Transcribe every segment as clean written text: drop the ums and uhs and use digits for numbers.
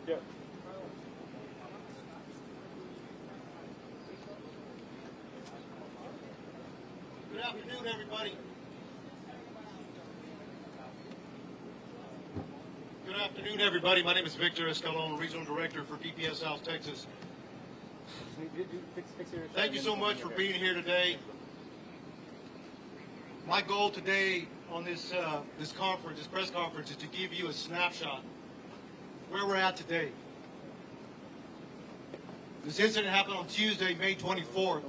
Yeah. Good afternoon, everybody. Good afternoon, everybody. My name is Victor Escalon, Regional Director for DPS South Texas. Thank you so much for being here today. My goal today on this press conference, is to give you a snapshot where we're at today. This incident happened on Tuesday, May 24th.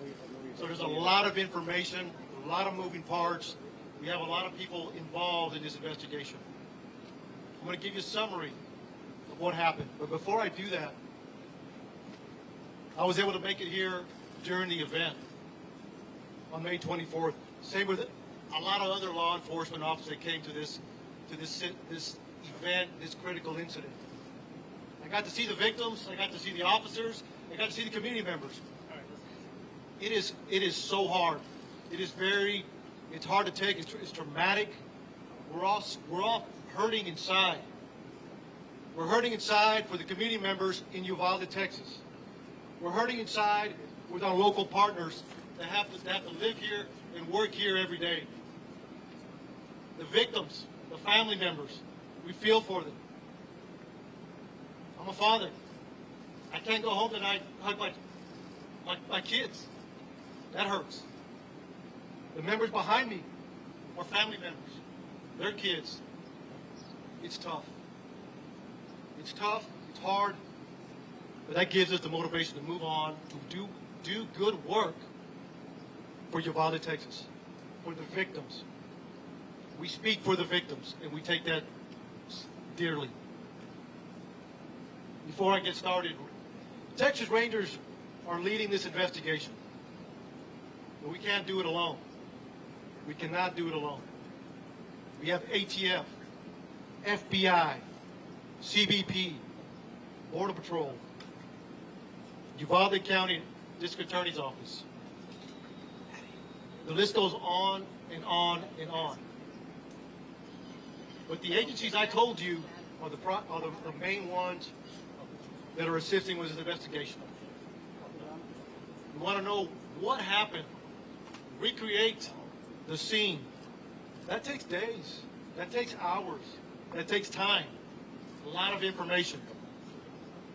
So there's a lot of information, a lot of moving parts. We have a lot of people involved in this investigation. I'm going to give you a summary of what happened. But before I do that, I was able to make it here during the event on May 24th. Same with a lot of other law enforcement officers that came to this event, this critical incident. I got to see the victims. I got to see the officers. I got to see the community members. It is so hard. It's hard to take. It's traumatic. We're all hurting inside. We're hurting inside for the community members in Uvalde, Texas. We're hurting inside with our local partners that have to live here and work here every day. The victims, the family members, we feel for them. I'm a father. I can't go home tonight and hug my kids. That hurts. The members behind me are family members. Their kids. It's tough. It's tough. It's hard. But that gives us the motivation to move on, to do good work for Uvalde, Texas, for the victims. We speak for the victims, and we take that dearly. Before I get started, Texas Rangers are leading this investigation. But we can't do it alone. We cannot do it alone. We have ATF, FBI, CBP, Border Patrol, Uvalde County District Attorney's Office. The list goes on and on and on. But the agencies I told you are the main ones that are assisting with this investigation. You want to know what happened, recreate the scene. That takes days, that takes hours, that takes time, a lot of information.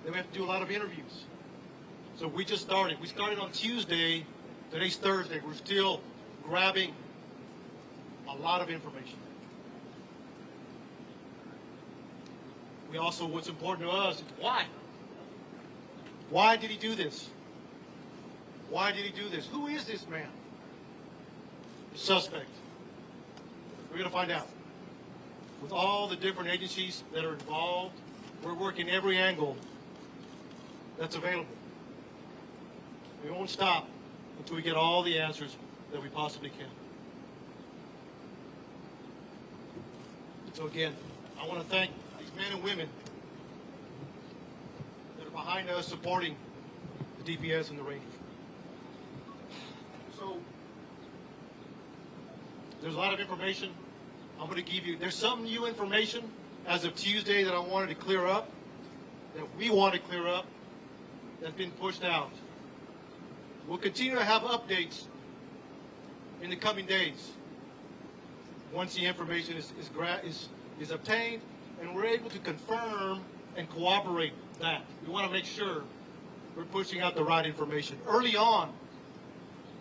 Then we have to do a lot of interviews. So we just started. We started on Tuesday, today's Thursday. We're still grabbing a lot of information. We also, what's important to us is why? Why did he do this? Why did he do this? Who is this man? The suspect. We're going to find out. With all the different agencies that are involved, we're working every angle that's available. We won't stop until we get all the answers that we possibly can. So again, I want to thank these men and women that are behind us supporting the DPS and the Rangers. So there's a lot of information I'm going to give you. There's some new information as of Tuesday that I wanted to clear up, that we want to clear up, that's been pushed out. We'll continue to have updates in the coming days once the information is obtained and we're able to confirm and corroborate that. We want to make sure we're pushing out the right information. Early on,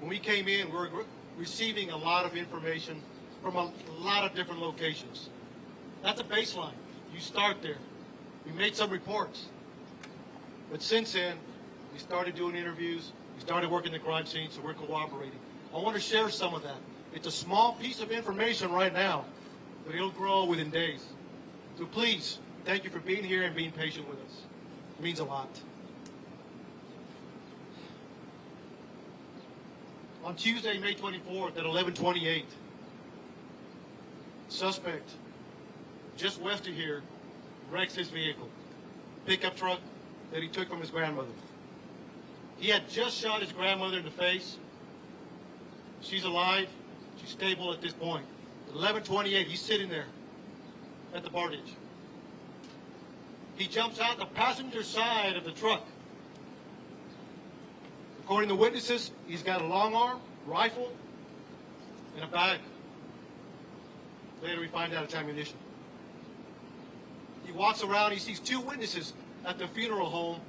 when we came in, we were receiving a lot of information from a lot of different locations. That's a baseline. You start there. We made some reports. But since then, we started doing interviews. We started working the crime scene, so we're cooperating. I want to share some of that. It's a small piece of information right now, but it'll grow within days. So please, thank you for being here and being patient with us. It means a lot. On Tuesday, May 24th at 11:28, suspect just west of here wrecks his vehicle, pickup truck that he took from his grandmother. He had just shot his grandmother in the face. She's alive. She's stable at this point. At 11:28, he's sitting there at the bar ditch. He jumps out the passenger side of the truck. According to witnesses, he's got a long arm, rifle, and a bag. Later we find out it's ammunition. He walks around, he sees two witnesses at the funeral home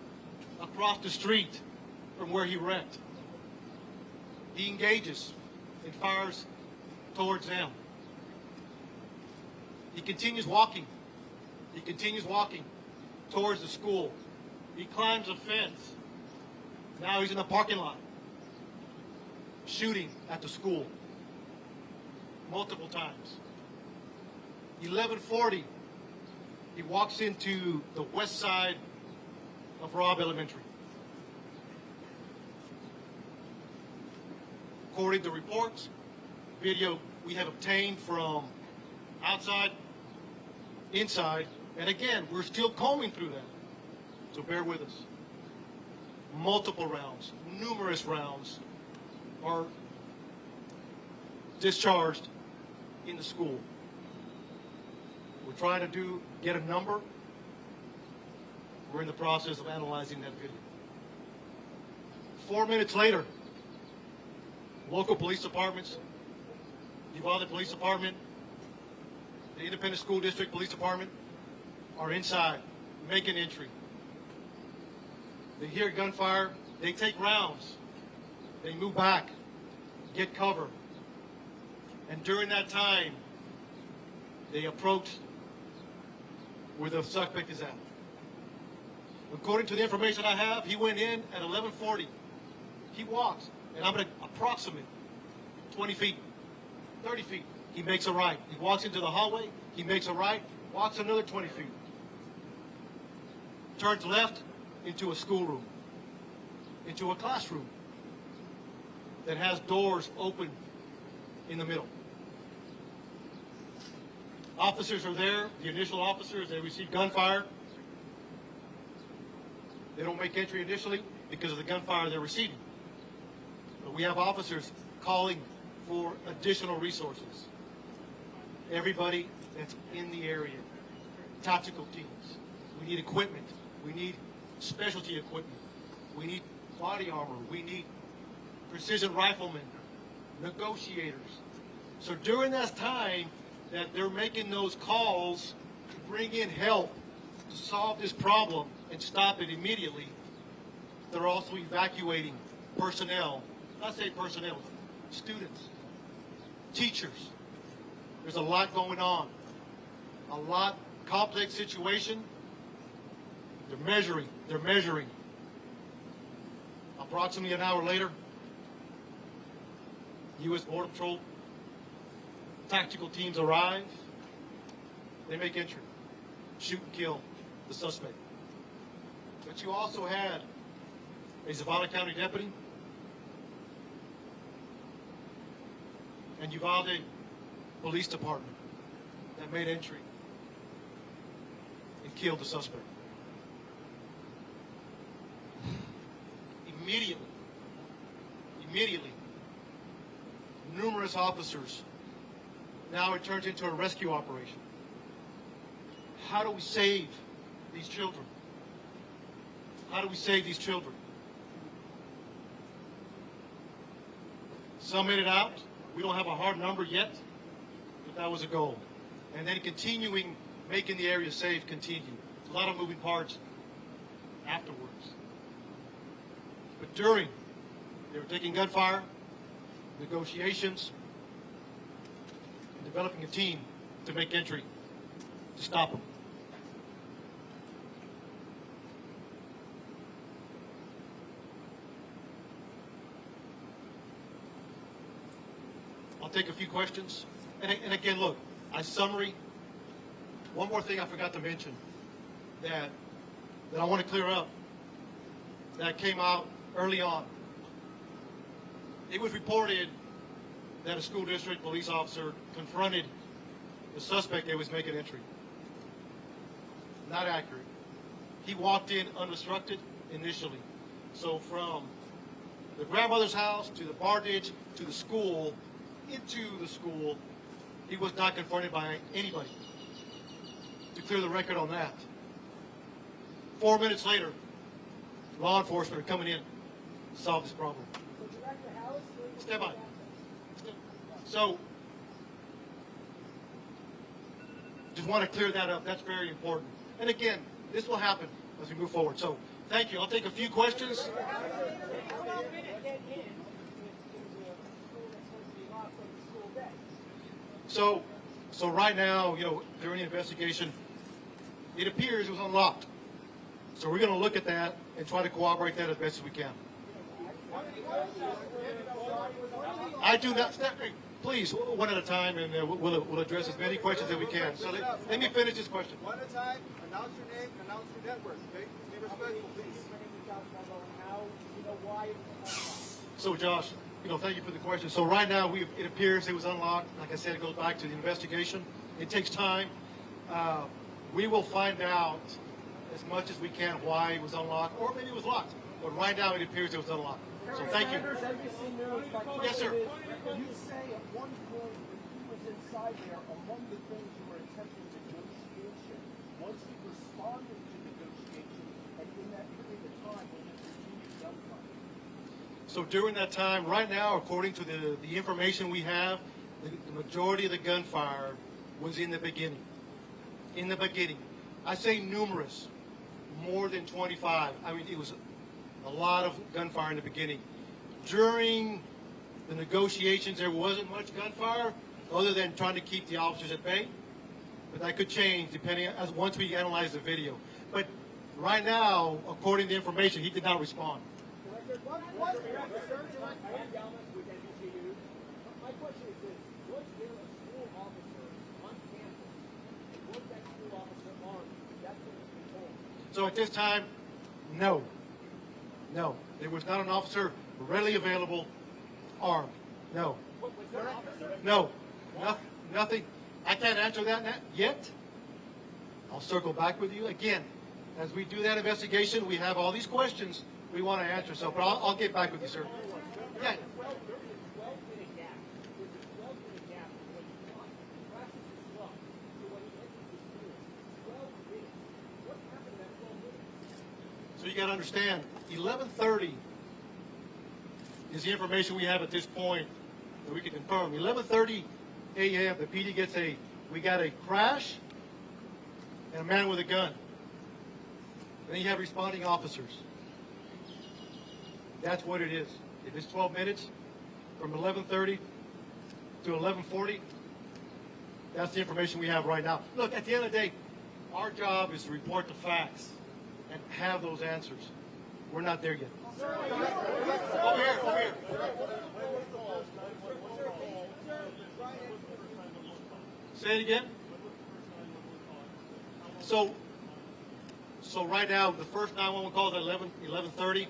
across the street from where he wrecked. He engages and fires towards them. He continues walking. He continues walking towards the school. He climbs a fence. Now he's in the parking lot, shooting at the school multiple times. 11:40, he walks into the west side of Robb Elementary. According to reports, video we have obtained from outside, inside, and again, we're still combing through that, so bear with us. Multiple rounds, numerous rounds are discharged in the school. We're trying to get a number. We're in the process of analyzing that video. 4 minutes later, local police departments, Uvalde Police Department, the Independent School District Police Department are inside, making entry. They hear gunfire, they take rounds, they move back, get cover. And during that time, they approach where the suspect is at. According to the information I have, he went in at 11:40. He walks, and I'm going to approximate 20 feet, 30 feet. He makes a right. He walks into the hallway, he makes a right, walks another 20 feet. Turns left into a schoolroom, into a classroom that has doors open in the middle. Officers are there, the initial officers, they receive gunfire. They don't make entry initially because of the gunfire they're receiving. But we have officers calling for additional resources. Everybody that's in the area, tactical teams. We need equipment. We need specialty equipment. We need body armor. We need precision riflemen, negotiators. So during that time that they're making those calls to bring in help to solve this problem and stop it immediately, they're also evacuating personnel. Not say personnel, students, teachers. There's a lot going on. A lot complex situation. They're measuring. Approximately an hour later, U.S. Border Patrol tactical teams arrive. They make entry, shoot and kill the suspect. But you also had a Uvalde County deputy and Uvalde Police Department that made entry and killed the suspect. Immediately, numerous officers. Now it turns into a rescue operation. How do we save these children? How do we save these children? Some made it out. We don't have a hard number yet, but that was a goal. And then continuing, making the area safe continue. There's a lot of moving parts afterwards. But during, they were taking gunfire, negotiations, and developing a team to make entry, to stop them. I'll take a few questions. And again, look, a summary. One more thing I forgot to mention that I want to clear up that came out early on. It was reported that a school district police officer confronted the suspect that was making entry. Not accurate. He walked in unobstructed initially. So from the grandmother's house to the bar ditch to the school, into the school, he was not confronted by anybody. To clear the record on that. 4 minutes later, law enforcement are coming in to solve this problem. Step by. So, just want to clear that up. That's very important. And again, this will happen as we move forward. So, thank you. I'll take a few questions. So right now, during the investigation, it appears it was unlocked. So we're going to look at that and try to corroborate that as best as we can. I do not. Please, one at a time, and we'll address as many questions as we can. So let me finish this question. One at a time. Announce your name. Announce your network. Okay? Be respectful, please. So, Josh, thank you for the question. So right now, it appears it was unlocked. Like I said, it goes back to the investigation. It takes time. We will find out as much as we can why it was unlocked, or maybe it was locked. But right now, it appears it was unlocked. So thank you. Yes, sir. You say at one point when he was inside there, among the things you were attempting negotiation, once he responded to negotiation, and in that period of time when he continued gunfire. So during that time, right now, according to the information we have, the majority of the gunfire was in the beginning. In the beginning. I say numerous, more than 25. I mean, it was a lot of gunfire in the beginning. During the negotiations, there wasn't much gunfire, other than trying to keep the officers at bay. But that could change depending once we analyze the video. But right now, according to the information, he did not respond. My question is this: was there a school officer on campus? And was that school officer armed? That's what was told. So at this time, no. No. There was not an officer readily available armed. No. No. Nothing. I can't answer that yet. I'll circle back with you. Again, as we do that investigation, we have all these questions we want to answer. So, but I'll get back with you, sir. Yeah. So you got to understand, 11:30 is the information we have at this point that we can confirm. 11:30 a.m. the PD gets we got a crash and a man with a gun. Then you have responding officers. That's what it is. If it's 12 minutes from 11:30 to 11:40, that's the information we have right now. Look, at the end of the day, our job is to report the facts and have those answers. We're not there yet. Over here. Say it again. So right now, the first 911 call is at 11:30.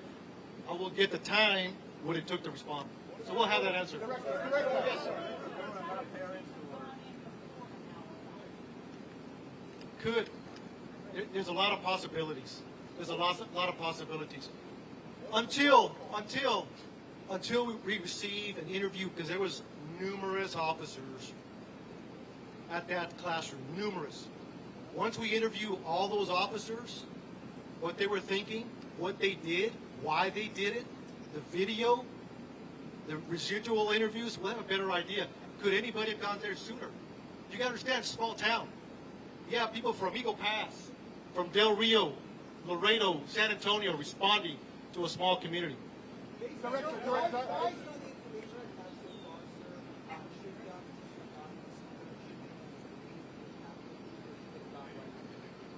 I will get the time what it took to respond. So we'll have that answer. Yes. Could. There's a lot of possibilities. There's a lot of possibilities. Until we receive an interview, because there was numerous officers at that classroom, numerous. Once we interview all those officers, what they were thinking, what they did, why they did it, the video, the residual interviews, we'll have a better idea. Could anybody have gone there sooner? You gotta understand, it's a small town. You have people from Eagle Pass, from Del Rio, Laredo, San Antonio responding to a small community.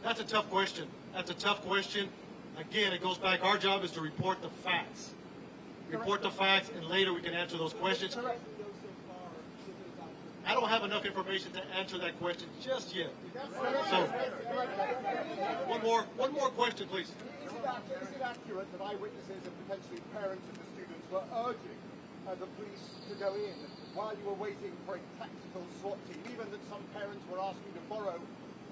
That's a tough question. That's a tough question. Again, it goes back. Our job is to report the facts. Report the facts, and later we can answer those questions. I don't have enough information to answer that question just yet. So, one more question, please. Is it accurate that eyewitnesses and potentially parents of the students were urging the police to go in while you were waiting for a tactical SWAT team, even that some parents were asking to borrow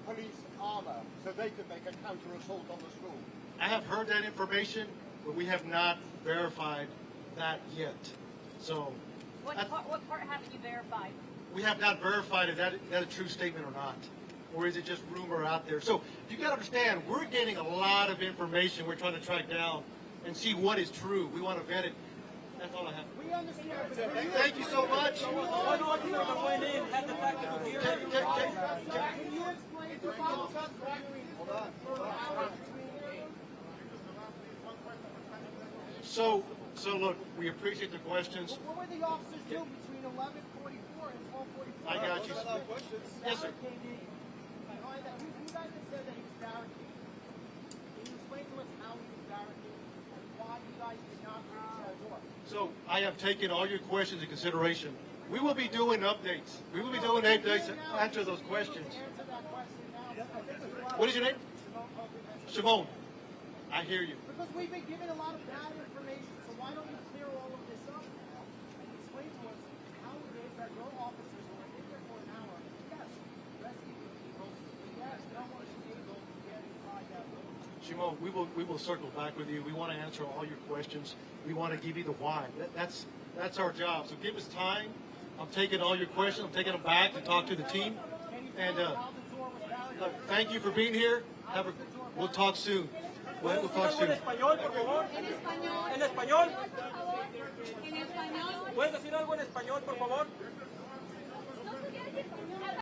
police armor so they could make a counter-assault on the school? I have heard that information, but we have not verified that yet. So, what part haven't you verified? we have not verified if that a true statement or not. or is it just rumor out there? So you got to understand, we're getting a lot of information we're trying to track down and see what is true. We want to vet it. That's all I have. We understand. Thank you so much. Can you explain to us? So look, we appreciate the questions. What were the officers doing between 11:44 and 12:44? I got you. Yes, sir. You guys have said that he was barricaded. Can you explain to us how he was barricaded and why you guys did not reach that door? So I have taken all your questions into consideration. We will be doing updates. We will be doing updates to answer those questions. Answer that question now. What is your name? Shimon. I hear you. Because we've been given a lot of bad information, so why don't you clear all of this up and explain to us how it is that your officers who were in there for an hour, yes, rescuing people, but yes, no one is able to get inside that building. Shimon, we will circle back with you. We want to answer all your questions. We want to give you the why. That's our job. So give us time. I'm taking all your questions. I'm taking them back to talk to the team. And look, thank you for being here. We'll talk soon. We'll talk soon. En español, por favor. En español. En español. Por favor. En español. ¿Puedes decir algo en español, por favor?